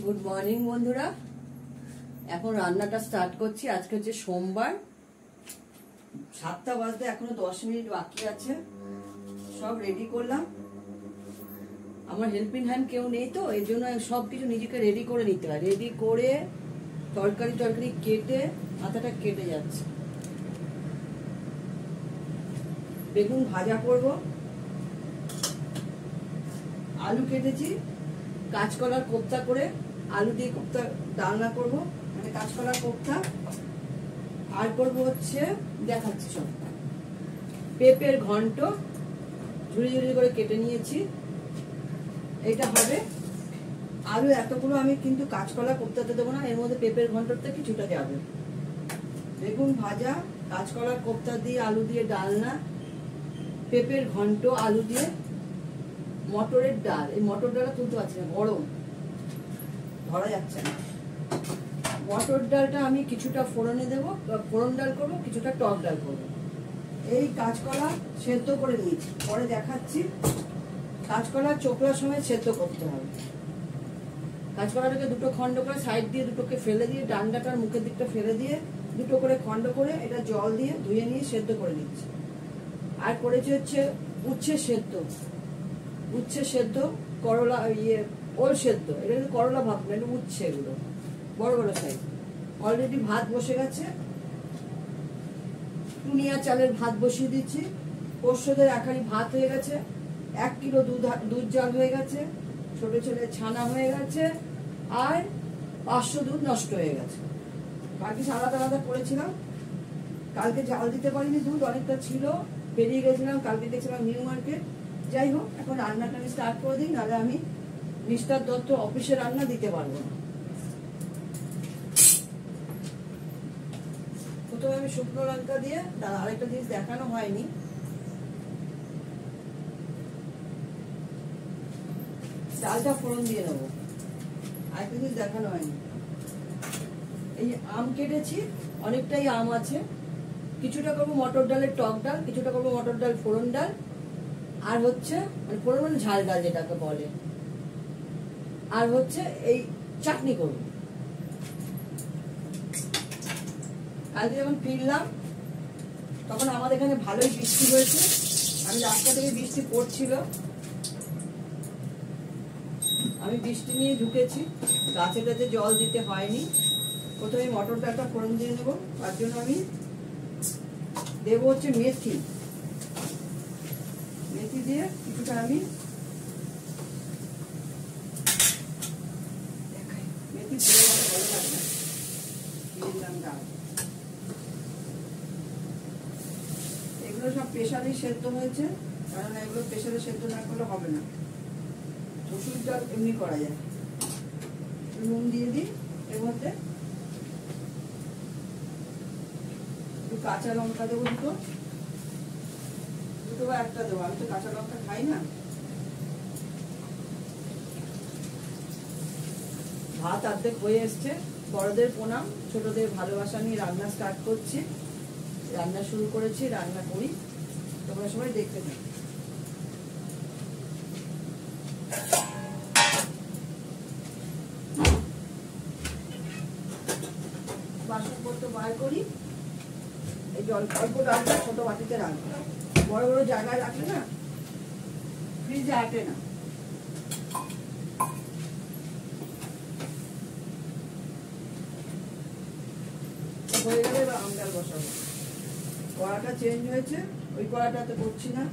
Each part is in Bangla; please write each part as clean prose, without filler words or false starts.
গুড মর্নিং বন্ধুরা, এখন রান্নাটা স্টার্ট করছি। আজকে হচ্ছে সোমবার, 7টা বাজতে এখনো 10 মিনিট বাকি আছে। সব রেডি করলাম। আমার হেল্পিং হ্যান্ড কেউ নেই, তো এই জন্য সবকিছু নিজেকে রেডি করে নিতে হয়। রেডি করে তরকারি কেটে মাথাটা কেটে যাচ্ছে। বেগুন ভাজা করব, আলু কেটেছি, কাঁচকলার কোপ্তা করে আলু দিয়ে কোপ্তা ডালনা করব, মানে কাঁচকলার কোপ্তা। আর করব হচ্ছে দেখাচ্ছি সব পেঁপের ঘন্ট, ঝুড়ি ঝুড়ি করে কেটে নিয়েছি, এটা হবে। আলু এতগুলো আমি কিন্তু কাঁচকলা কোপ্তাতে দেবো না, এর মধ্যে পেঁপের ঘন্টটা কিছুটা যাবে। বেগুন ভাজা, কাঁচকলার কোপ্তা দিয়ে আলু দিয়ে ডালনা, পেঁপের ঘন্ট আলু দিয়ে, মটরের ডাল। এই মটর ডালটা তুলতে পারছি না, গরম, ধরা যাচ্ছে না। মটর ডালটা আমি কিছুটা ফোড়নে দেবো, ফোড়ন ডাল করবো, কিছুটা টক ডাল করবো। এই কাঁচকলা সেদ্ধ করে নিয়েছি, পরে দেখাচ্ছি। কাঁচকলা চোখলার সময় সেদ্ধ করতে হবে। কাঁচকলাটাকে দুটো খণ্ড করে সাইড দিয়ে দুটোকে ফেলে দিয়ে, ডান্ডাটার মুখের দিকটা ফেলে দিয়ে দুটো করে খণ্ড করে এটা জল দিয়ে ধুয়ে নিয়ে সেদ্ধ করে নিচ্ছি। আর করেছি হচ্ছে উচ্ছে সেদ্ধ, উচ্ছে সেদ্ধ, করলা ওল সেদ্ধ। এটা কিন্তু করলা ভাব না, এটা উচ্ছে, এগুলো বড় বড় সাইজ। অলরেডি ভাত বসে গেছে, টুনিয়া চালের ভাত বসিয়ে দিচ্ছি। পোষ্যদের একারি ভাত হয়ে গেছে, 1 কিলো দুধ জাল হয়ে গেছে, ছোট ছেলে ছানা হয়ে গেছে, আর 500 দুধ নষ্ট হয়ে গেছে। বাকি আলাদা আলাদা করেছিলাম। কালকে জাল দিতে পারিনি, দুধ অনেকটা ছিল, বেরিয়ে গেছিলাম। কালকে গেছিলাম নিউ মার্কেট। যাই হোক, এখন রান্নাটা আমি স্টার্ট করে দিই, নাহলে আমি মিস্টার দত্ত অফিসে রান্না দিতে পারবো না। প্রথমে আমি শুকনো লঙ্কা দিয়ে, আরেকটা জিনিস দেখানো হয়নি, ডালটা ফোড়ন দিয়ে নেবো। আরেকটা জিনিস দেখানো হয়নি, এই আম কেটেছি, অনেকটাই আম আছে। কিছুটা করবো মটর ডালের টক ডাল, কিছুটা করবো মটর ডাল ফোড়ন ডাল, আর হচ্ছে মানে ফোড়ন মানে ঝাল ডাল যেটাকে বলে, আর হচ্ছে এই চাটনি করব। কালকে যখন ফিরলাম তখন আমাদের এখানে ভালোই বৃষ্টি হয়েছে। আমি রাস্তা থেকে বৃষ্টি পড়ছিল, আমি বৃষ্টি নিয়ে ঢুকেছি। গাছে গাছে জল দিতে হয়নি। প্রথমে মটর ডালটা ফোড়ন দিয়ে নেবো, তার জন্য আমি দেবো হচ্ছে মেথি। মেথি দিয়ে কিছুটা আমি মেথি দিয়ে ভালো লাগবে, দিয়ে দিলাম ডাল। এগুলো সব প্রেসারেই সেদ্ধ হয়েছে, কারণ এগুলো প্রেসারে সেদ্ধ না করলে হবে না। মসুর ডাল এমনি করা যায়। নুন দিয়ে দিই এর মধ্যে, একটু কাঁচা লঙ্কা দেবো, দুটো বা একটা দেবো, আমি তো কাঁচা লঙ্কা খাই না। ভাত অর্ধেক হয়ে এসছে। বড়দের প্রণাম, ছোটদের ভালোবাসা নিয়ে রান্না স্টার্ট করছি। রান্না শুরু করেছি, রান্না করি, তোমরা সবাই দেখতে থাকো। বাসনপত্র বার করি, এই জল অল্প রাখবো, ছোট বাটিতে রাখবো। বড় বড় জায়গায় রাখলে না ফ্রিজে আটে না। হয়ে গেলে এবার আম ডাল বসাবো। কড়াটা চেঞ্জ হয়েছে, ওই কড়াটাতে করছি না।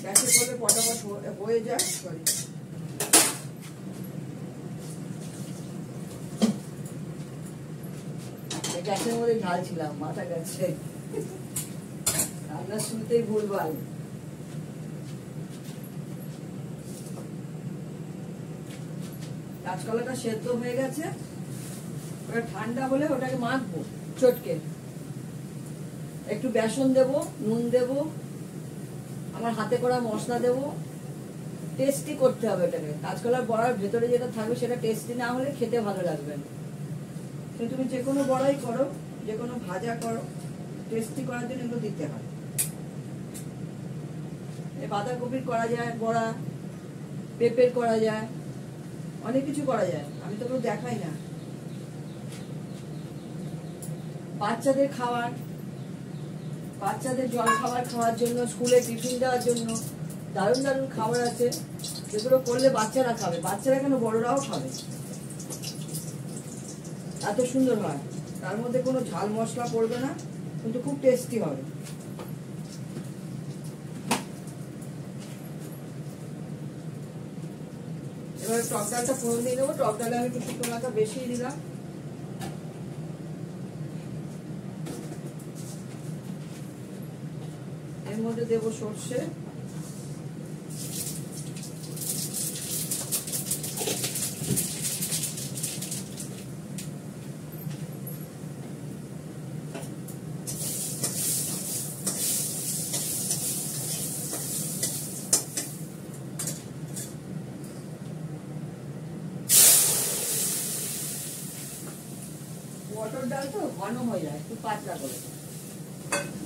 গ্যাসে করলে পটাপট হয়ে যায়। সরি, গ্যাসের মধ্যে ঝাল ছিলাম, মাথা গেছে, রান্নার শুরুতেই ভুলভাল। কাঁচকলাটা সেদ্ধ হয়ে গেছে, ওটা ঠান্ডা হলে ওটাকে মাখবো চটকে। একটু বেসন দেবো, নুন দেবো, আমার হাতে করা মশলা দেবো। টেস্টি করতে হবে এটাকে। কাঁচকলার বড়ার ভেতরে যেটা থাকবে সেটা টেস্টি না হলে খেতে ভালো লাগবে না। তুমি যে কোনো বড়াই করো, যে কোনো ভাজা করো, টেস্টি করার জন্য এগুলো দিতে হয়। বাঁধাকপির করা যায় বড়া, পেঁপের করা যায়, অনেক কিছু করা যায়, আমি তো দেখাই না। বাচ্চাদের খাবার, বাচ্চাদের জল খাবার খাওয়ার জন্য, স্কুলে টিফিন দেওয়ার জন্য দারুণ দারুণ খাবার আছে, যেগুলো করলে বাচ্চারা খাবে, বাচ্চারা কেন বড়রাও খাবে, এত সুন্দর হয়। তার মধ্যে কোনো ঝাল মশলা পড়বে না, কিন্তু খুব টেস্টি হবে। এবার টক ডালটা ফোড়ন দিয়ে দেবো। টক ডালে আমি একটু শুকনো লঙ্কা বেশি দিলাম। এর মধ্যে দেবো সর্ষে, মটর ডাল তো ঘন হয়ে যায়, একটু পাতলা করে,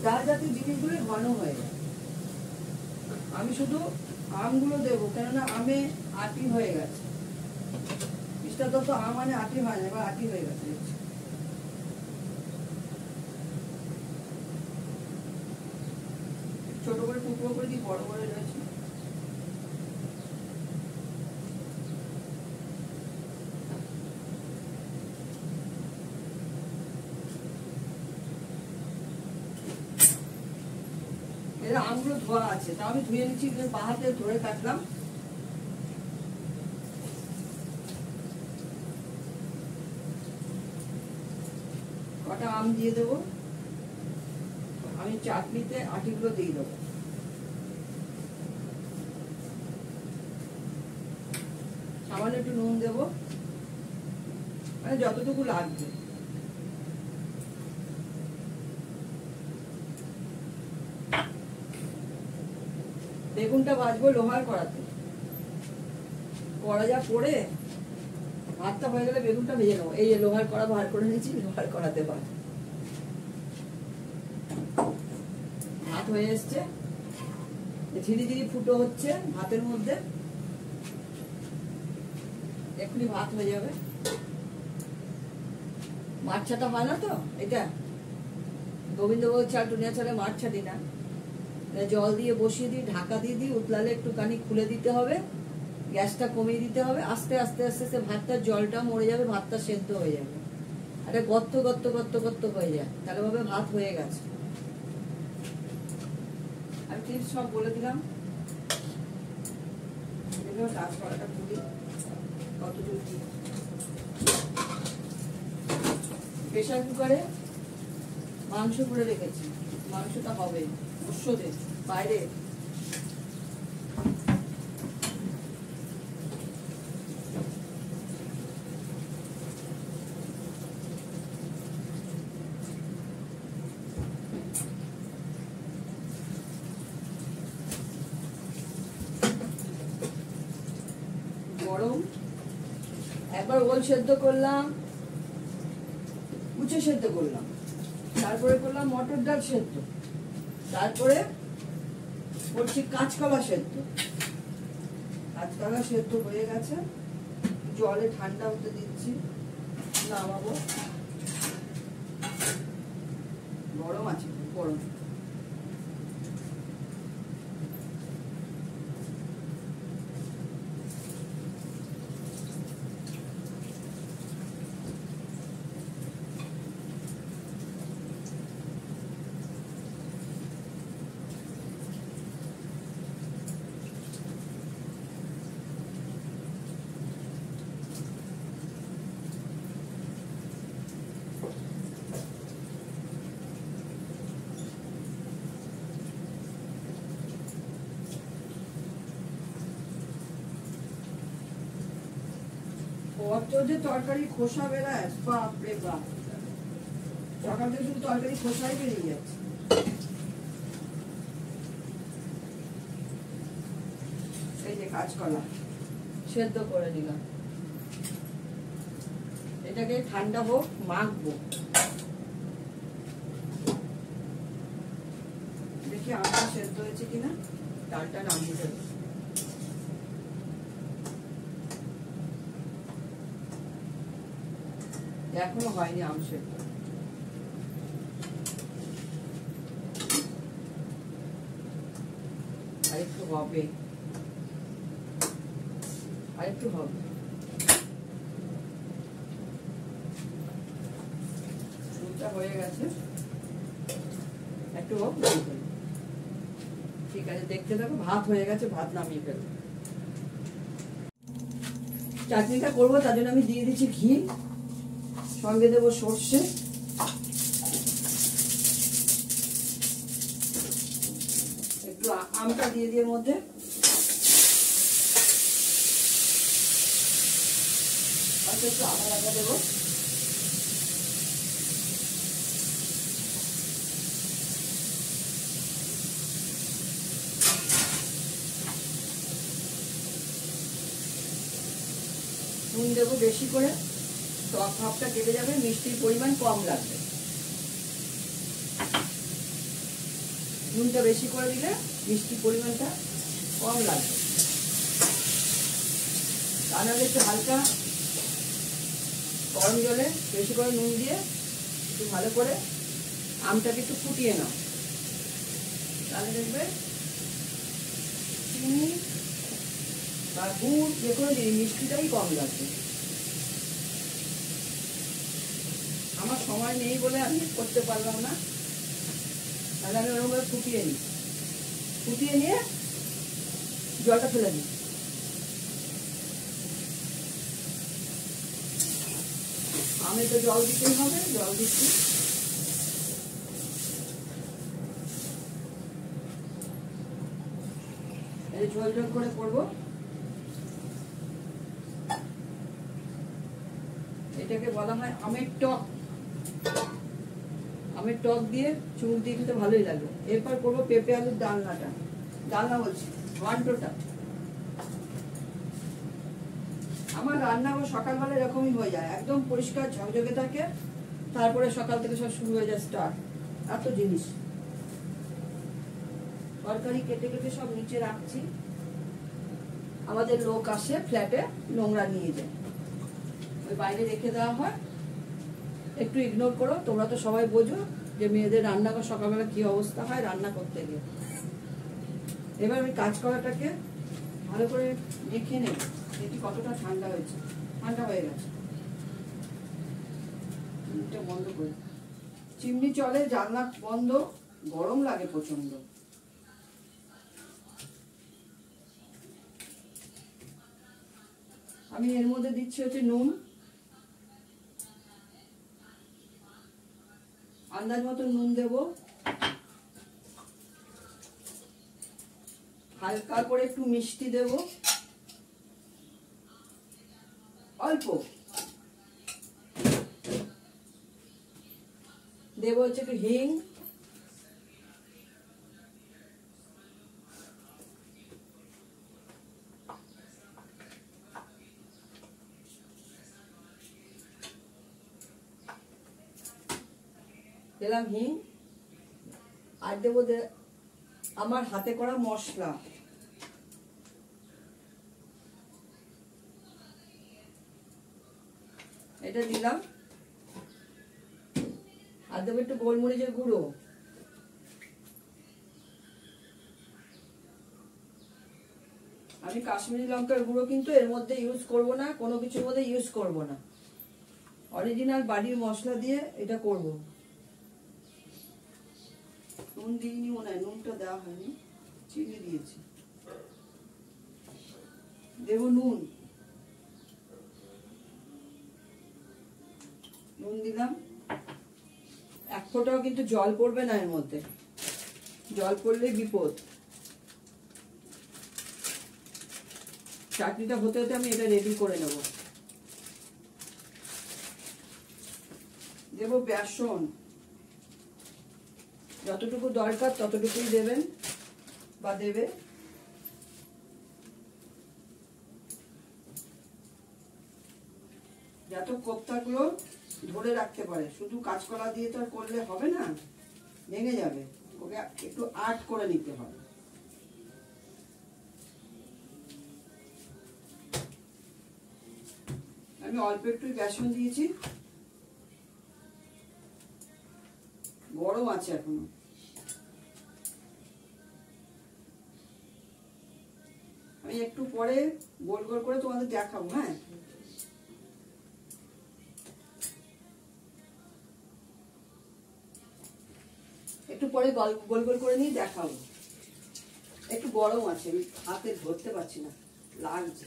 ডাল জাতীয় জিনিসগুলো ঘন হয়ে যায়। আমি শুধু আমগুলো দেবো, কেননা আমে আটি হয়ে গেছে, মিষ্টা তো আম মানে আটি হয় না, এবার আটি হয়ে গেছে। ছোট করে টুকরো করে দিই, বড় করে রয়েছে। আমগুলো ধোয়া আছে, তা আমি ধুয়ে নিচ্ছি, পা হাতে ধরে কাটলাম। কটা আম দিয়ে দেবো, আমি চাটনিতে আটিগুলো দিয়ে দেবো। সামান্য একটু নুন দেবো, মানে যতটুকু লাগবে। বেগুনটা ভাজবো লোহার কড়াতে, কড়া যা পড়ে, ভাতটা হয়ে গেলে বেগুনটা ভেজে নেবো। এই যে লোহার কড়া বার করে নিয়েছি, লোহার কড়াতে ভাত হয়ে এসছে, ধীরে ধীরে ফুটো হচ্ছে ভাতের মধ্যে, এক্ষুনি ভাত হয়ে যাবে। মাছ ছাটা হয় না তো, এটা গোবিন্দভোগ চাল, টুনিয়া চালে মাছ ছাটি না, জল দিয়ে বসিয়ে দিই, ঢাকা দিয়ে দিই, উতলালে একটুখানি খুলে দিতে হবে, গ্যাসটা কমিয়ে দিতে হবে, আস্তে আস্তে আস্তে আস্তে ভাতটার জলটা মরে যাবে, ভাতটা সেদ্ধ হয়ে যাবে, আরে গত্ত গত্ত গত্ত গত্ত হয়ে যায়, তাহলে ভাবে ভাত হয়ে গেছে। আমি টিপস সব বলে দিলাম। কাজ করাটা খুবই কতদূর কি। প্রেশার কুকারে মাংস করে রেখেছি, মাংসটা হবে ওষুধের বাইরে। গরম, একবার ওল সেদ্ধ করলাম, উচ্ছে সেদ্ধ করলাম, তারপরে করলাম মটর ডাল সেদ্ধ, তারপরে করছি কাঁচকলা সেদ্ধ। কাঁচকলা সেদ্ধ হয়ে গেছে, জলে ঠান্ডা হতে দিচ্ছি, নামাবো। গরম আছে, গরম। কত যে তরকারি খোসা বেরায়, বাপরে বাপ, সকাল থেকে শুধু তরকারি খোসাই বেরিয়ে যাচ্ছে। এই যে কাঁচকলা সেদ্ধ করে দিলাম, এটাকে ঠান্ডা হোক, মাখবো। দেখি আমটা সেদ্ধ হয়েছে কিনা, ডালটা নামিয়ে দেবো। এখনো হয়নি আম সেদ্ধ। আরেকটু হবে, আরেকটু হবে। দুধটা হয়ে গেছে, একটু হোক। ঠিক আছে, দেখতে থাকো। ভাত হয়ে গেছে, ভাত নামিয়ে ফেলবো। চাটনিটা করবো, তার জন্য আমি দিয়ে দিচ্ছি ঘি, সঙ্গে দেবো সর্ষে, একটু আমটা দিয়ে দিয়ে মধ্যে একটু আদা বাটা দেবো, নুন দেবো বেশি করে, টক ভাবটা কেটে যাবে, মিষ্টির পরিমাণ কম লাগবে। নুনটা বেশি করে দিলে মিষ্টির পরিমাণটা কম লাগবে। তাহলে একটু হালকা গরম জলে বেশি করে নুন দিয়ে একটু ভালো করে আমটাকে একটু ফুটিয়ে নাও, তাহলে দেখবে চিনি বা গুড় যে কোনো জিনিস মিষ্টিটাই কম লাগবে। আমার সময় নেই বলে আমি করতে পারলাম না, তাহলে আমি ওরকমভাবে ফুটিয়ে নিই, ফুটিয়ে নিয়ে জলটা ফেলে দিই। আমি তো জল দিতেই হবে, জল দিচ্ছি। এই ঝোল ঝোল করে করবো। এটাকে বলা হয় আমের টক। আমের টক দিয়ে চুল দিয়ে খেতে ভালোই লাগে। এরপর করবো পেঁপে আলুর ডালনাটা, ডালনা বলছি ঘন্টটা। আমার রান্না সকালবেলা এরকমই হয়ে যায়, একদম পরিষ্কার ঝকঝকে থাকে, তারপরে সকাল থেকে সব শুরু হয়ে যায় স্টার্ট। এত জিনিস তরকারি কেটে কেটে সব নিচে রাখছি। আমাদের লোক আসে ফ্ল্যাটে, নোংরা নিয়ে যায়, ওই বাইরে রেখে দেওয়া হয়। একটু ইগনোর করো, তোমরা তো সবাই বোঝো যে মেয়েদের রান্নাঘর সকালবেলা কি অবস্থা হয় রান্না করতে গিয়ে। এবার আমি কাঁচকলাটাকে ভালো করে মেখে নেব, দেখি কতটা ঠান্ডা হয়েছে। ঠান্ডা হয়ে গেছে, চিমনিটা বন্ধ করে। চিমনি চলে, জানলা বন্ধ, গরম লাগে প্রচন্ড। আমি এর মধ্যে দিচ্ছি হচ্ছে নুন, আন্দাজ মতো নুন দেব, হালকা করে একটু মিষ্টি দেব, অল্প দেব হচ্ছে একটু হিং, দিলাম হিং, আর দেবো আমার হাতে করা মশলা। এটা দিলাম, আর দেবো একটু গোলমরিচের গুঁড়ো। আমি কাশ্মীরি লঙ্কার গুঁড়ো কিন্তু এর মধ্যে ইউজ করব না, কোনো কিছুর মধ্যে ইউজ করব না, অরিজিনাল বাড়ির মশলা দিয়ে এটা করব। নুন দিইনি মনে হয়, নুনটা দেওয়া হয়নি, চিনি দিয়েছি। দেবো নুন, নুন দিলাম। এক ফোঁটাও কিন্তু জল পড়বে না এর মধ্যে, জল পড়লে বিপদ। চাটনিটা হতে হতে আমি এটা রেডি করে নেব। দেব বেসন, যতটুকু দরকার ততটুকুই দেবেন বা দেবে। যাতে কোপ্তাগুলো ধরে রাখতে পারে, শুধু কাঁচকলা দিয়ে তো আর করলে হবে না, ভেঙে যাবে, ওকে একটু আট করে নিতে হবে। আমি অল্প একটু বেসন দিয়েছি, আছে এখনো। আমি একটু পরে গোল গোল করে তোমাদের দেখাবো। হ্যাঁ, একটু পরে গোল গোল করে নিয়ে দেখাবো। একটু গরম আছে, আমি হাতে ধরতে পারছি না, লাগছে।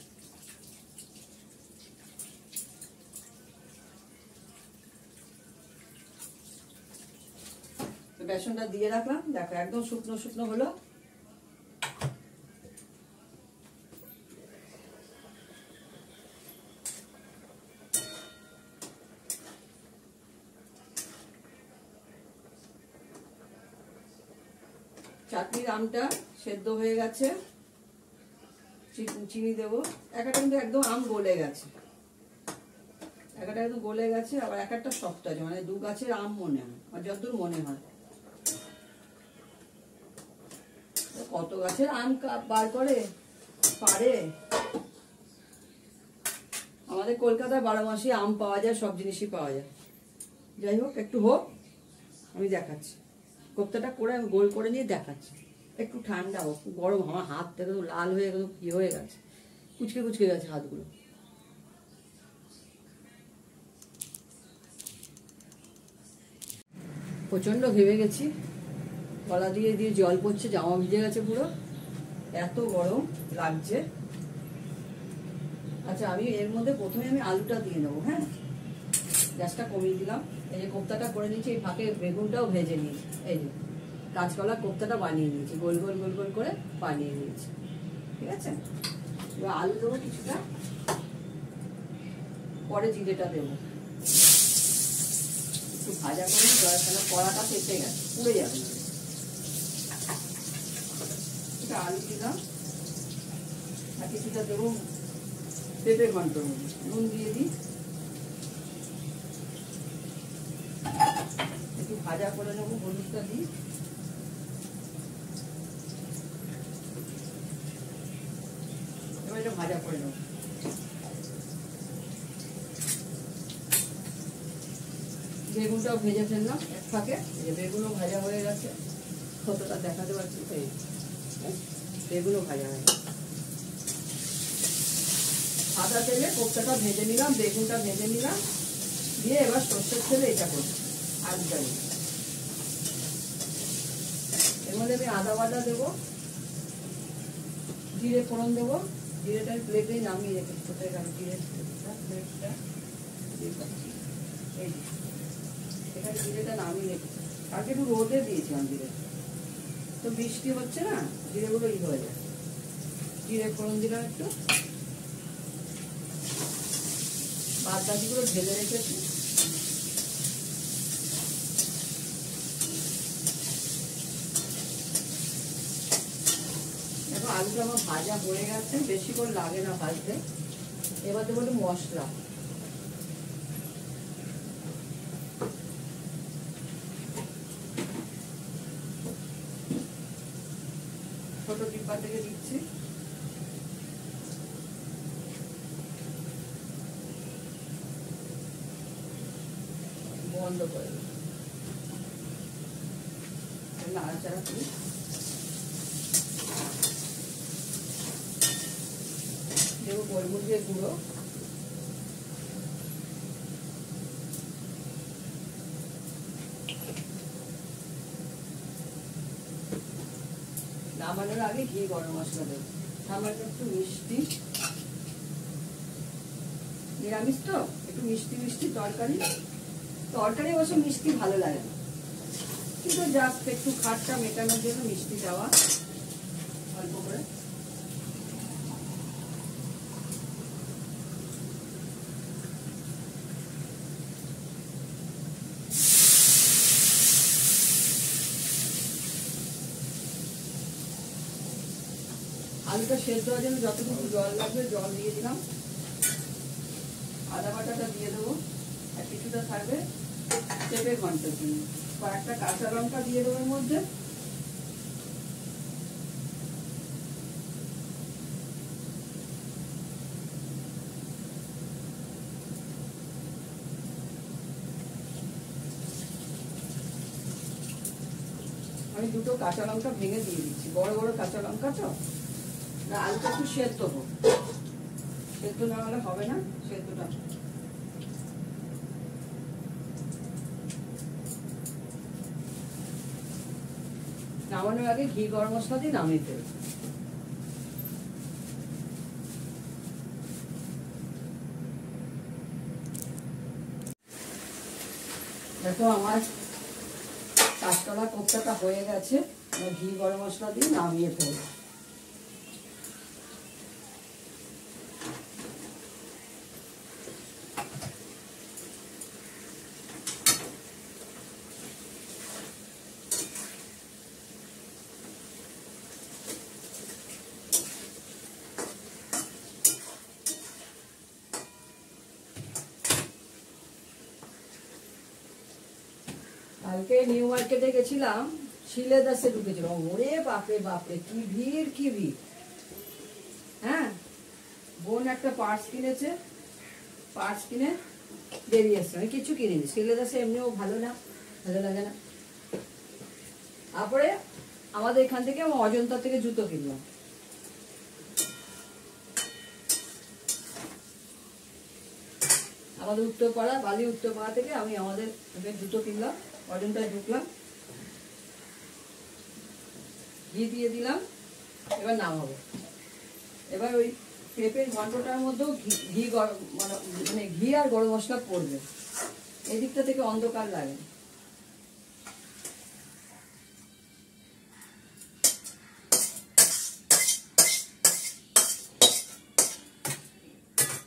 বেসনটা দিয়ে রাখলাম, দেখো একদম শুকনো শুকনো হলো। চাটনির আমটা সেদ্ধ হয়ে গেছে, চিনি দেবো। একটা কিন্তু একদম আম গলে গেছে, একটা একদম গলে গেছে, আবার একটা শক্ত আছে, মানে দু গাছের আম মনে হয়, আর যতদূর মনে হয়। কত গাছের আম বার করে পারে। আমাদের কলকাতায় 12 মাসই আম পাওয়া যায়, সব জিনিসই পাওয়া যায়। যাই হোক, একটু হোক, আমি দেখাচ্ছি। কোপ্তাটা করে আমি গোল করে নিয়ে দেখাচ্ছি। একটু ঠান্ডা হোক, গরম, আমার হাত থেকে তো লাল হয়ে গেল, কি হয়ে গেছে, কুচকে কুচকে গেছে হাতগুলো। প্রচন্ড ঘেমে গেছি, গলা দিয়ে দিয়ে জল পড়ছে, জামা ভিজে গেছে পুরো, এত গরম লাগছে। আচ্ছা, আমি এর মধ্যে প্রথমে আমি আলুটা দিয়ে নেবো। হ্যাঁ, গ্যাসটা কমিয়ে দিলাম। এই যে কোপ্তাটা করে নিয়েছি, এই ফাঁকে বেগুনটাও ভেজে নিয়েছি। এই যে কাঁচকলা কোপ্তাটা বানিয়ে নিয়েছি, গোল গোল গোল গোল করে বানিয়ে নিয়েছি। ঠিক আছে, এবার আলু দেবো কিছুটা, পরে জিরেটা দেবো। একটু ভাজা করে কড়াটা পেতে গেছে, পুড়ে যাবে না। এটা আলু দিলাম, আর কিছুটা দেবো পেঁপে ঘন্ট, নুন দিয়ে দিই, একটু ভাজা করে নেবো, হলুদটা দিই। এবার এটা ভাজা করে নেবো। বেগুনটাও ভেজে ফেললাম এক ফাঁকে, বেগুনও ভাজা হয়ে গেছে, কতটা দেখাতে পারছি। বেগুনও ভাজা হয়ে গেছে। সাদা তেলে কোপ্তাটা ভেজে নিলাম, বেগুনটা ভেজে নিলাম, দিয়ে এবার সর্ষের তেলে এটা করবো, আলুটা দিই। এর মধ্যে আমি আদা বাটা দেবো, জিরে ফোড়ন দেবো। জিরেটা প্লেটে নামিয়ে রেখেছি, কোথায় গেল জিরে প্লেটটা, এই এখানে জিরেটা নামিয়ে রেখেছি। কালকে একটু রোদে দিয়েছিলাম জিরে, তো বৃষ্টি হচ্ছে না, জিরেগুলো ই হয়ে যায়। জিরে ফোড়ন দিলাম একটু, বাদ বাকিগুলো ঢেলে রেখেছি। দেখো আলুটা আমার ভাজা হয়ে গেছে, বেশি করে লাগে না ভাজতে। এবার দেবো একটু মশলা, ছোট ডিব্বা থেকে দিচ্ছি। বন্ধ করে নাড়াচাড়া করি। দেবো গোলমরিচের গুঁড়ো, নামানোর আগে ঘি গরম মশলা দেবো, সামান্য একটু মিষ্টি, নিরামিষ তো একটু মিষ্টি মিষ্টি তরকারি। তরকারি অবশ্য মিষ্টি ভালো লাগে না, কিন্তু জাস্ট একটু খাটটা মেটানোর জন্য মিষ্টি দেওয়া অল্প করে। আলুটা সেদ্ধ হওয়ার জন্য যতটুকু জল লাগবে জল দিয়ে দিলাম। আদা বাটাটা দিয়ে দেবো, আর কিছুটা থাকবে পেঁপে ঘন্টের জন্য। কয়েকটা কাঁচা লঙ্কা দিয়ে দেবো এর মধ্যে। দুটো কাঁচা লঙ্কা ভেঙে দিয়ে দিচ্ছি, বড় বড় কাঁচা লঙ্কা তো। আলুটা একটু সেদ্ধ হোক, সেদ্ধ না হলে হবে না, সেদ্ধটা নামানোর আগে ঘি গরম মশলা দিয়ে নামিয়ে ফেলব। দেখো আমার কাঁচকলা কোপ্তাটা হয়ে গেছে, ঘি গরম মশলা দিয়ে নামিয়ে ফেলব। কালকে নিউ মার্কেটে গেছিলাম, শিলেদাসে ঢুকেছিলাম, ওরে বাপরে বাপরে কি ভিড় কি ভিড়। হ্যাঁ, বোন একটা পার্স কিনেছে, পার্স কিনে বেরিয়ে এসছে, আমি কিছু কিনিনি। শিলেদাসে এমনিও ভালো না, ভালো লাগে না। তারপরে আমাদের এখান থেকে অজন্তা থেকে জুতো কিনলাম। আমাদের উত্তরপাড়া, বালি উত্তরপাড়া থেকে আমি আমাদের জুতো কিনলাম, অজন্তায় ঢুকলাম, ঘি দিয়ে দিলাম, এবার নামাবো। এবার ওই পেঁপের ঘন্টটার মধ্যেও ঘি মানে ঘি আর গরম মশলা পড়বে, এদিকটা থেকে অন্ধকার লাগে।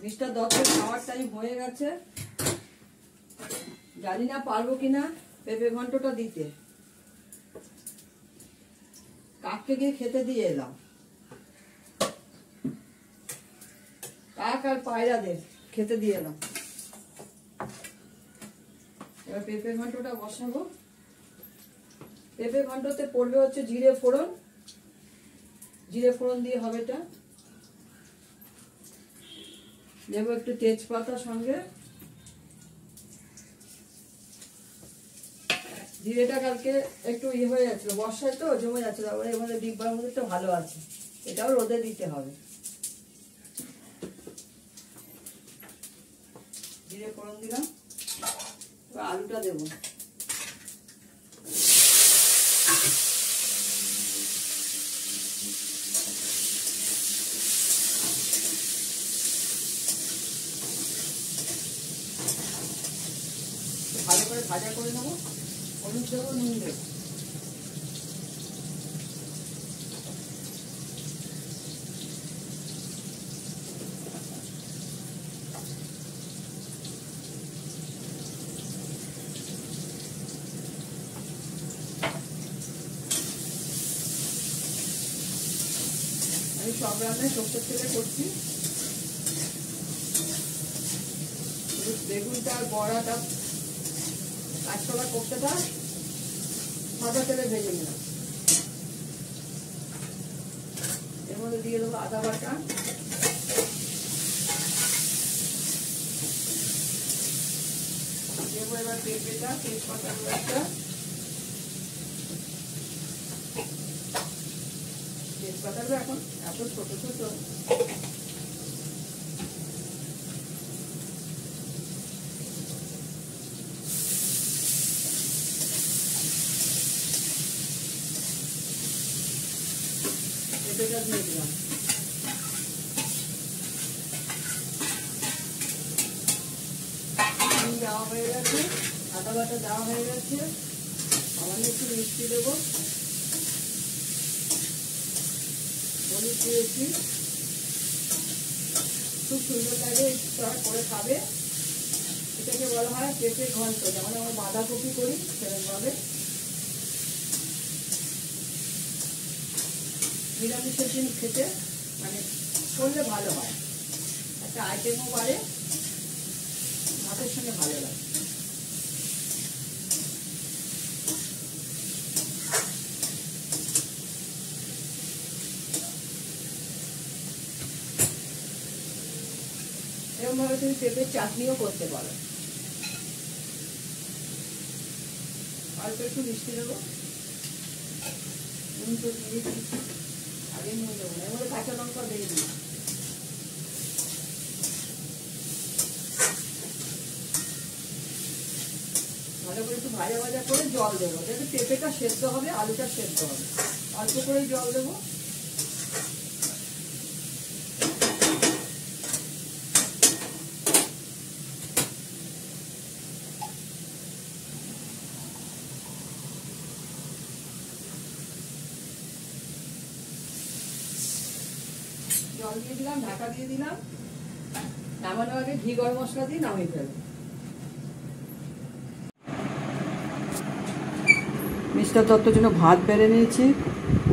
মিস্টার দত্তের খাওয়ার টাইম হয়ে গেছে, জানি না পারবো কিনা পেঁপে ঘন্টটা দিতে। কাককে গিয়ে খেতে দিয়ে এলাম, কাক আর পায়রাদের খেতে দিয়ে এলাম। এবার পেঁপে ঘন্টটা বসাবো। পেঁপে ঘন্টতে পড়বে হচ্ছে জিরে ফোড়ন, জিরে ফোড়ন দিয়ে হবে এটা। দেবো একটু তেজপাতা সঙ্গে, জিরেটা কালকে একটু ইয়ে হয়ে যাচ্ছিল, বর্ষায় তো জমে যাচ্ছিল, তারপরে এর মধ্যে ডিব্বার মধ্যে তো ভালো আছে, এটাও রোদে দিতে হবে। জিরে ফোড়ন দিলাম, এবার আলুটা দেবো। ভালো করে ভাজা করে নেবো, হলুদ দেবো, নুন দেবো। আমি সব রান্নায় সর্ষের তেলে করছি। বেগুনটা আর বড়াটা, কাঁচকলা কোপ্তাটা সাদা তেলে ভেজে নিলাম। এর মধ্যে দিয়ে দেবো আদা বাটা, দেবো এবার পেঁপেটা, তেজপাতা একটা, তেজপাতাগুলো এখন এত ছোট ছোট, পেঁপেটা দিয়ে দিলাম। দেওয়া হয়ে গেছে, আদা বাটা দেওয়া হয়ে গেছে, আমার একটু মিষ্টি দেবো, হলুদ দিয়েছি। খুব সুন্দর লাগে, করে খাবে। এটাকে বলা হয় পেঁপে ঘন্ট, যেমন আমরা বাঁধাকপি করি সেরকমভাবে। নিরামিষের দিন খেতে মানে করলে ভালো হয়, একটা আইটেমও বাড়ে, ভাতের সঙ্গে ভালো লাগে। এরকম ভাবে তুমি পেঁপের চাটনিও করতে পারো। অল্প একটু মিষ্টি দেবো, নুন তো দিয়ে দিয়েছি, আগে নুন দেবো না, এবারে কাঁচা লঙ্কা দিয়ে দিই। ভালো করে একটু ভাজা ভাজা করে জল দেবো, যাতে পেঁপেটা সেদ্ধ হবে, আলুটা সেদ্ধ হবে। অল্প করে জল দেবো। জল দিয়ে দিলাম, ঢাকা দিয়ে দিলাম। নামানোর আগে ঘি গরম মশলা দিয়ে নামিয়ে ফেলবো। মিষ্টার তত্ত্বের জন্য ভাত বেড়ে নিয়েছি,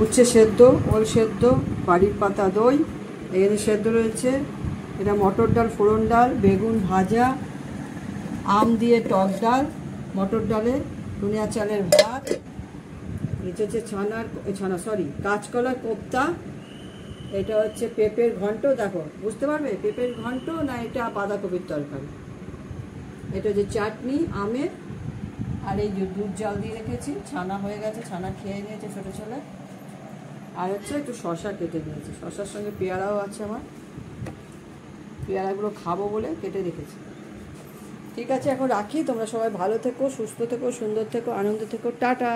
উচ্ছে সেদ্ধ, ওল সেদ্ধ, বাড়ির পাতা দই, এখানে সেদ্ধ রয়েছে। এটা মটর ডাল, ফোড়ন ডাল, বেগুন ভাজা, আম দিয়ে টক ডাল, মটর ডালে দুনিয়া চালের ভাত, নিচে হচ্ছে কাঁচকলার কোপ্তা, এটা হচ্ছে পেঁপের ঘন্ট। দেখো বুঝতে পারবে পেঁপের ঘন্ট না এটা বাঁধাকপির তরকারি। এটা হচ্ছে চাটনি আমের, আর এই যে দুধ জাল দিয়ে রেখেছি, ছানা হয়ে গেছে, ছানা খেয়ে নিয়েছে ছোটো ছেলে। আর হচ্ছে একটু শশা কেটে দিয়েছি, শশার সঙ্গে পেয়ারাও আছে আমার, পেয়ারাগুলো খাবো বলে কেটে রেখেছি। ঠিক আছে, এখন রাখি। তোমরা সবাই ভালো থেকো, সুস্থ থেকো, সুন্দর থেকো, আনন্দ থেকো, টাটা।